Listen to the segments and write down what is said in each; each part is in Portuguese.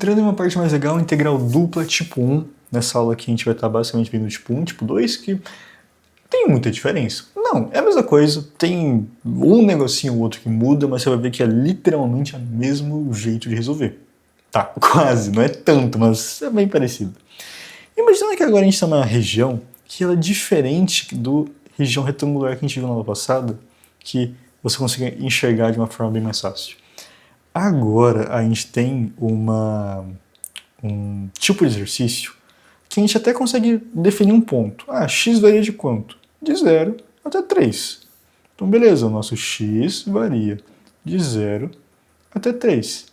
Entrando em uma parte mais legal, integral dupla tipo 1. Nessa aula aqui a gente vai estar basicamente vendo tipo 1, tipo 2, que tem muita diferença. Não, é a mesma coisa, tem um negocinho ou outro que muda, mas você vai ver que é literalmente o mesmo jeito de resolver. Tá, quase, não é tanto, mas é bem parecido. Imagina que agora a gente está numa região que ela é diferente do região retangular que a gente viu na aula passada, que você consegue enxergar de uma forma bem mais fácil. Agora a gente tem um tipo de exercício que a gente até consegue definir um ponto. Ah, x varia de quanto? De 0 até 3. Então beleza, o nosso x varia de 0 até 3.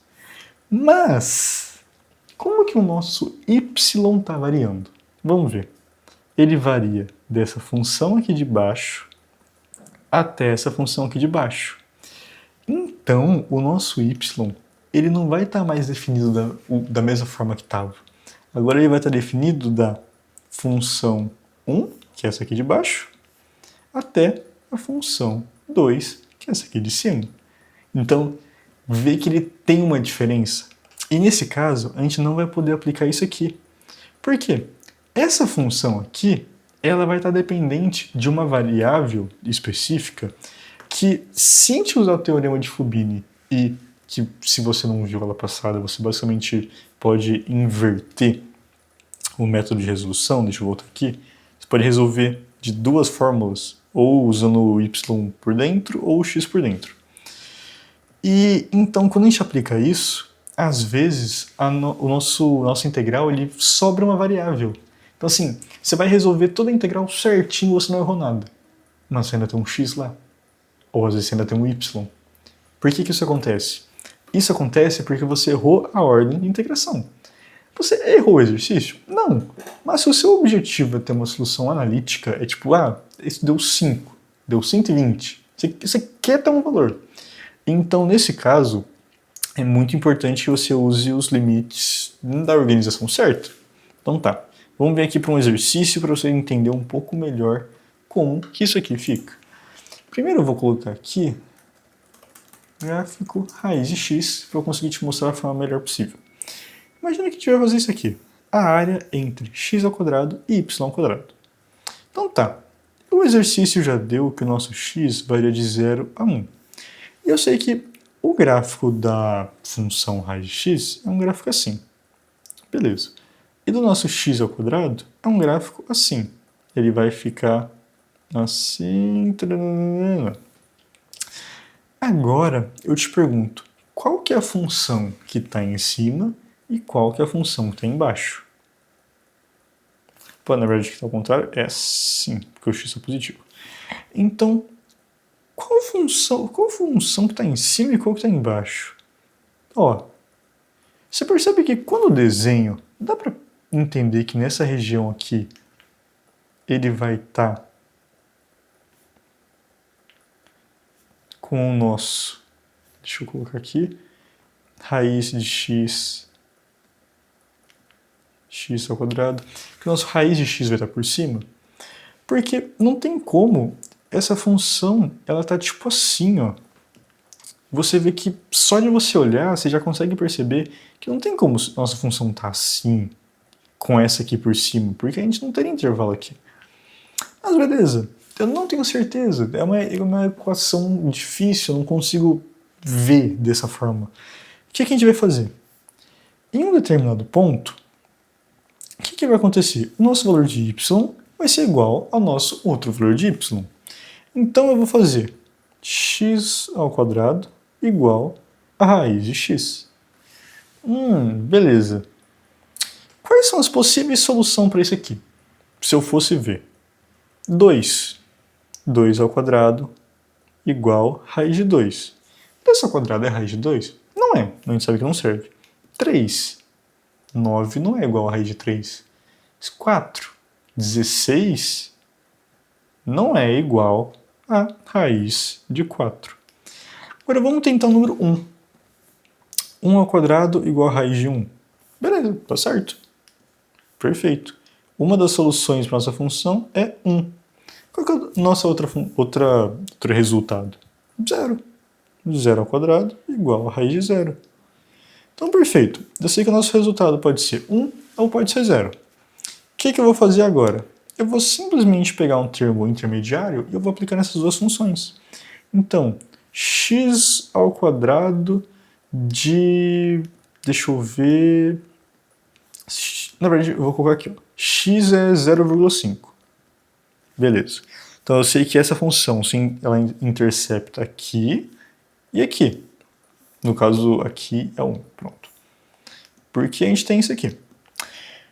Mas, como que o nosso y está variando? Vamos ver. Ele varia dessa função aqui de baixo até essa função aqui de baixo. Então, o nosso y ele não vai estar mais definido da mesma forma que estava. Agora ele vai estar definido da função 1, que é essa aqui de baixo, até a função 2, que é essa aqui de cima. Então, vê que ele tem uma diferença. E nesse caso, a gente não vai poder aplicar isso aqui. Por quê? Essa função aqui, ela vai estar dependente de uma variável específica que, se a gente usar o teorema de Fubini e que, se você não viu ela passada, você basicamente pode inverter o método de resolução, deixa eu voltar aqui, você pode resolver de duas fórmulas, ou usando o y por dentro ou o x por dentro. E então, quando a gente aplica isso, às vezes o nosso integral ele sobra uma variável. Então assim, você vai resolver toda a integral certinho, você não errou nada. Mas você ainda tem um x lá. Ou às vezes você ainda tem um y. Por que isso acontece? Isso acontece porque você errou a ordem de integração. Você errou o exercício? Não. Mas se o seu objetivo é ter uma solução analítica, é tipo, isso deu 5, deu 120. Você quer ter um valor. Então, nesse caso, é muito importante que você use os limites da organização certa. Então tá, vamos ver aqui para um exercício para você entender um pouco melhor como que isso aqui fica. Primeiro eu vou colocar aqui gráfico raiz de x para eu conseguir te mostrar da forma melhor possível. Imagina que a gente vai fazer isso aqui, a área entre x ao quadrado e y ao quadrado. Então tá, o exercício já deu que o nosso x varia de 0 a 1. E eu sei que o gráfico da função raiz de x é um gráfico assim. Beleza. E do nosso x ao quadrado é um gráfico assim. Ele vai ficar assim. Agora eu te pergunto, qual que é a função que está em cima e qual que é a função que está embaixo? Pô, na verdade, que está ao contrário é assim, porque o x é positivo. Então, qual função que está em cima e qual que está embaixo? Ó, você percebe que quando eu desenho, dá para entender que nessa região aqui ele vai estar com o nosso, deixa eu colocar aqui, raiz de x ao quadrado, que o nosso raiz de x vai estar por cima, porque não tem como essa função, ela tá tipo assim, ó. Você vê que só de você olhar, você já consegue perceber que não tem como nossa função tá assim, com essa aqui por cima, porque a gente não teria intervalo aqui. Mas beleza, eu não tenho certeza, é uma equação difícil, eu não consigo ver dessa forma. O que a gente vai fazer? Em um determinado ponto, o que vai acontecer? O nosso valor de y vai ser igual ao nosso outro valor de y. Então eu vou fazer x ao quadrado igual a raiz de x. Beleza. Quais são as possíveis soluções para isso aqui? Se eu fosse ver. 2. 2 ao quadrado igual a raiz de 2. 2 ao quadrado é raiz de 2? Não é, a gente sabe que não serve. 3. 9 não é igual a raiz de 3. 4. 16 não é igual a raiz de 4. Agora vamos tentar o número 1. 1 ao quadrado igual a raiz de 1. Beleza, tá certo. Perfeito. Uma das soluções para nossa função é 1. Qual que é o nosso outro resultado? 0. 0 ao quadrado igual a raiz de 0. Então, perfeito. Eu sei que o nosso resultado pode ser 1 ou pode ser 0. O que eu vou fazer agora? Eu vou simplesmente pegar um termo intermediário e eu vou aplicar nessas duas funções. Então, x ao quadrado de... Deixa eu ver... Na verdade, eu vou colocar aqui. Ó. X é 0,5. Beleza. Então eu sei que essa função, sim, ela intercepta aqui e aqui. No caso, aqui é 1. Pronto. Porque a gente tem isso aqui. O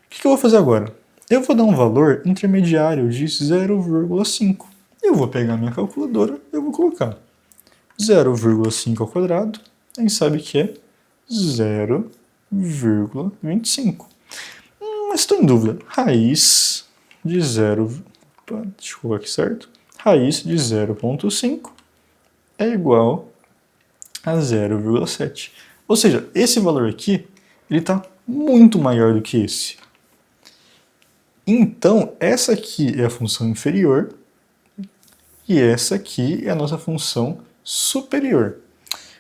que eu vou fazer agora? Eu vou dar um valor intermediário de 0,5. Eu vou pegar minha calculadora e eu vou colocar 0,5 ao quadrado. A gente sabe que é 0,25. Mas estou em dúvida. Raiz de 0... Deixa eu colocar aqui certo. Raiz de 0,5 é igual a 0,7. Ou seja, esse valor aqui ele está muito maior do que esse. Então, essa aqui é a função inferior e essa aqui é a nossa função superior.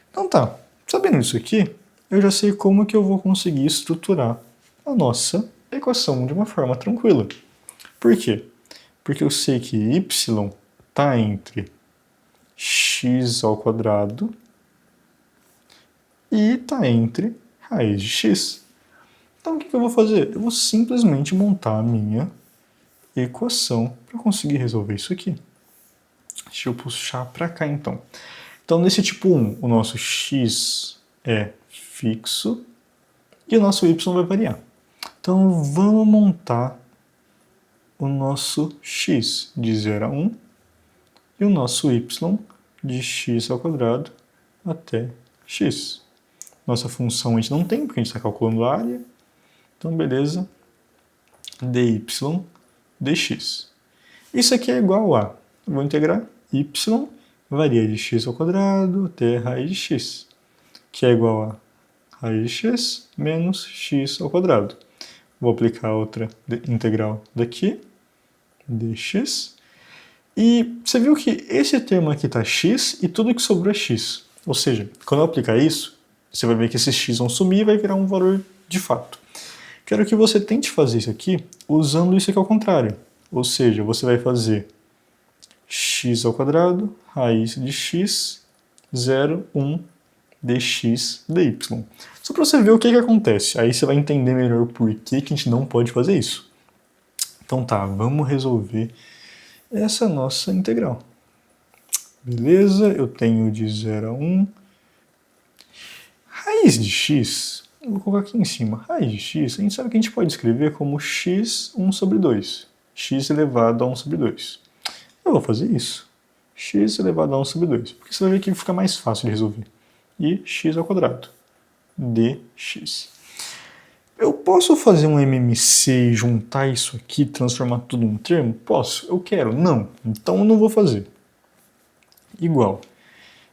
Então tá, sabendo isso aqui, eu já sei como que eu vou conseguir estruturar a nossa equação de uma forma tranquila. Por quê? Porque eu sei que y está entre x ao quadrado e está entre raiz de x. Então o que eu vou fazer? Eu vou simplesmente montar a minha equação para conseguir resolver isso aqui. Deixa eu puxar para cá então. Então nesse tipo 1, o nosso x é fixo e o nosso y vai variar. Então vamos montar o nosso x de 0 a 1 e o nosso y de x ao quadrado até x. Nossa função a gente não tem, porque a gente está calculando a área. Então, beleza. dy dx. Isso aqui é igual a, vou integrar, y varia de x ao quadrado até raiz de x, que é igual a raiz de x menos x ao quadrado. Vou aplicar outra integral daqui, dx. E você viu que esse termo aqui está x e tudo que sobrou é x. Ou seja, quando eu aplicar isso, você vai ver que esses x vão sumir e vai virar um valor de fato. Quero que você tente fazer isso aqui usando isso aqui ao contrário. Ou seja, você vai fazer x ao quadrado, raiz de x, 0, 1, dx dy. Só para você ver o que acontece. Aí você vai entender melhor por que a gente não pode fazer isso. Então tá, vamos resolver essa nossa integral. Beleza, eu tenho de 0 a 1. Raiz de x, eu vou colocar aqui em cima. Raiz de x, a gente sabe que a gente pode escrever como x 1 sobre 2. X elevado a 1 sobre 2. Eu vou fazer isso. X elevado a 1 sobre 2. Porque você vai ver que fica mais fácil de resolver. E x ao quadrado. dx. Eu posso fazer um MMC e juntar isso aqui, transformar tudo em um termo? Posso? Eu quero? Não. Então eu não vou fazer. Igual.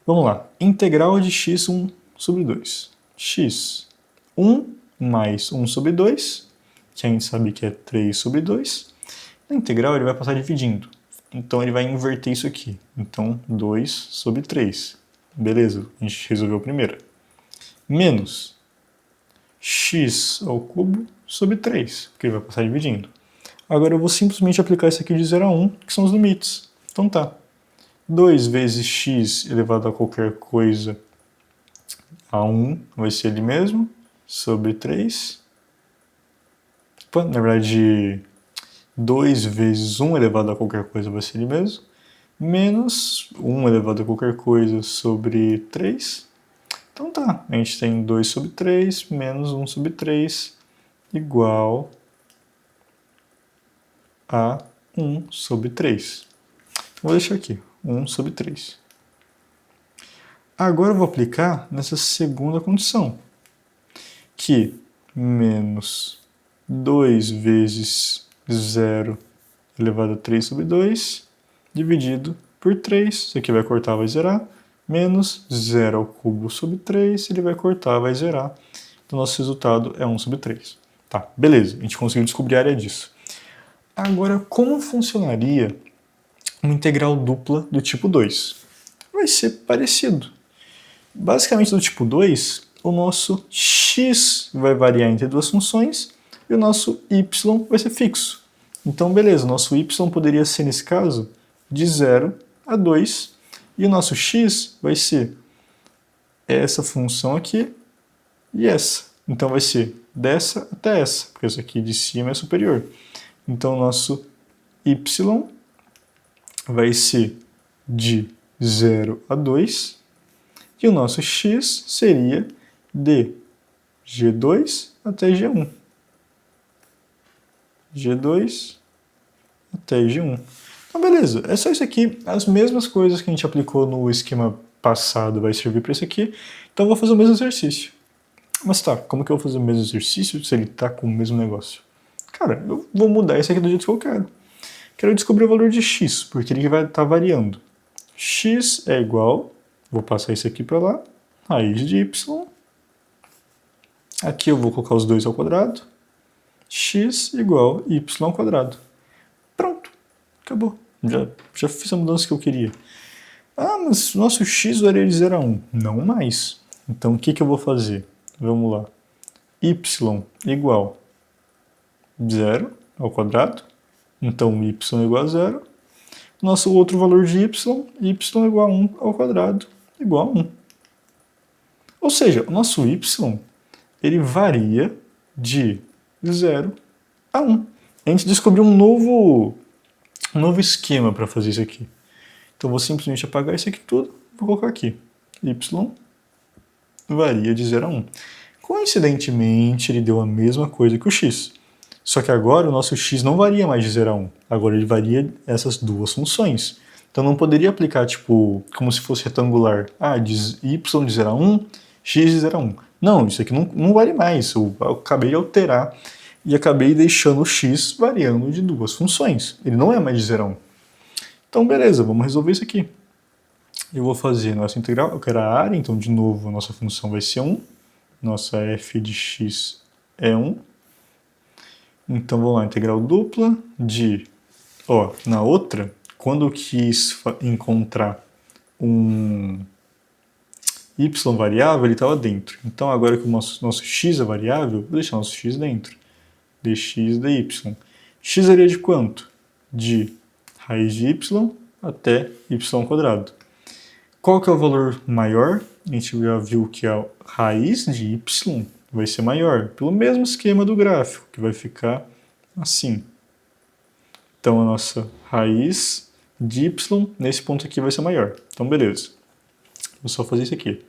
Vamos lá. Integral de x 1 sobre 2. x 1 mais 1 sobre 2, que a gente sabe que é 3 sobre 2. Na integral ele vai passar dividindo. Então ele vai inverter isso aqui. Então 2 sobre 3. Beleza, a gente resolveu a primeira. Menos x ao cubo sobre 3, porque ele vai passar dividindo. Agora eu vou simplesmente aplicar isso aqui de 0 a 1, que são os limites. Então tá. 2 vezes x elevado a qualquer coisa a 1 vai ser ele mesmo, sobre 3. Opa, na verdade, 2 vezes 1 elevado a qualquer coisa vai ser ele mesmo, menos 1 elevado a qualquer coisa sobre 3. Então tá, a gente tem 2 sobre 3 menos 1 sobre 3 igual a 1 sobre 3. Vou deixar aqui, 1 sobre 3. Agora eu vou aplicar nessa segunda condição, que menos 2 vezes 0 elevado a 3 sobre 2, dividido por 3, isso aqui vai cortar, vai zerar, menos 0 ao cubo sobre 3, ele vai cortar, vai zerar. Então, nosso resultado é 1 sobre 3. Tá, beleza, a gente conseguiu descobrir a área disso. Agora, como funcionaria uma integral dupla do tipo 2? Vai ser parecido. Basicamente, do tipo 2, o nosso x vai variar entre duas funções e o nosso y vai ser fixo. Então, beleza, o nosso y poderia ser, nesse caso, de 0 a 2, e o nosso x vai ser essa função aqui e essa. Então, vai ser dessa até essa, porque essa aqui de cima é superior. Então, o nosso y vai ser de 0 a 2, e o nosso x seria de G2 até G1. G2 até G1. Então, beleza. É só isso aqui. As mesmas coisas que a gente aplicou no esquema passado vai servir para isso aqui. Então, eu vou fazer o mesmo exercício. Mas tá, como que eu vou fazer o mesmo exercício se ele tá com o mesmo negócio? Cara, eu vou mudar isso aqui do jeito que eu quero. Quero descobrir o valor de x, porque ele vai estar variando. X é igual, vou passar isso aqui para lá, raiz de y. Aqui eu vou colocar os 2 ao quadrado. X igual y ao quadrado. Pronto, acabou. Já fiz a mudança que eu queria. Ah, mas nosso x varia de 0 a 1. Não mais. Então o que eu vou fazer? Vamos lá. Y igual 0 ao quadrado. Então y igual a 0. Nosso outro valor de y igual a 1 ao quadrado, igual a 1. Ou seja, o nosso y ele varia de 0 a 1. A gente descobriu um novo esquema para fazer isso aqui. Então, vou simplesmente apagar isso aqui tudo, vou colocar aqui. Y varia de 0 a 1. Coincidentemente, ele deu a mesma coisa que o x. Só que agora o nosso x não varia mais de 0 a 1. Agora ele varia essas duas funções. Então, não poderia aplicar, tipo, como se fosse retangular. Ah, y de 0 a 1, x de 0 a 1. Não, isso aqui não vale mais. Eu acabei de alterar e acabei deixando o x variando de duas funções. Ele não é mais de 0 a 1. Então, beleza, vamos resolver isso aqui. Eu vou fazer nossa integral, eu quero a área, então, de novo, a nossa função vai ser 1. Nossa f de x é 1. Então, vamos lá, integral dupla de... Ó, na outra, quando eu quis encontrar um y variável, ele estava dentro. Então, agora que o nosso x é variável, vou deixar nosso x dentro. dx dy. X varia de quanto? De raiz de y até y quadrado. Qual que é o valor maior? A gente já viu que a raiz de y vai ser maior, pelo mesmo esquema do gráfico, que vai ficar assim. Então, a nossa raiz de y, nesse ponto aqui, vai ser maior. Então, beleza. Vou só fazer isso aqui.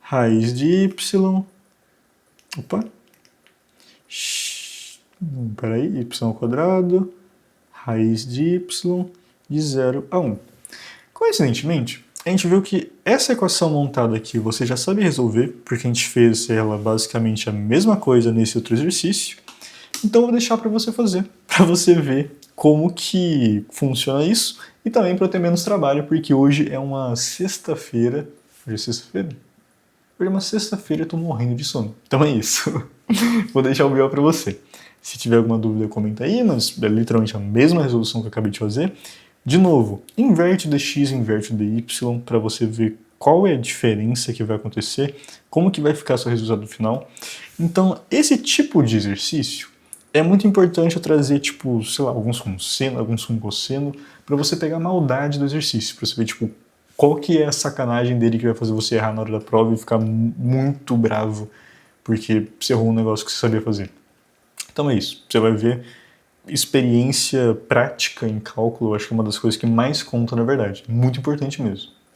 Raiz de y... Opa! Peraí, y ao quadrado, raiz de y, de 0 a 1. Coincidentemente, a gente viu que essa equação montada aqui você já sabe resolver, porque a gente fez ela basicamente a mesma coisa nesse outro exercício. Então eu vou deixar para você fazer, para você ver como que funciona isso e também para eu ter menos trabalho, porque hoje é uma sexta-feira. Hoje é sexta-feira? Hoje é uma sexta-feira e eu tô morrendo de sono. Então é isso. Vou deixar o vídeo para você. Se tiver alguma dúvida, comenta aí, mas é literalmente a mesma resolução que eu acabei de fazer. De novo, inverte o dx, inverte o dy para você ver qual é a diferença que vai acontecer, como que vai ficar seu resultado final. Então, esse tipo de exercício é muito importante eu trazer, tipo, sei lá, alguns com seno, alguns com cosseno, para você pegar a maldade do exercício, para você ver, tipo, qual que é a sacanagem dele que vai fazer você errar na hora da prova e ficar muito bravo porque você errou um negócio que você sabia fazer. Então é isso, você vai ver experiência prática em cálculo, eu acho que é uma das coisas que mais conta na verdade, muito importante mesmo.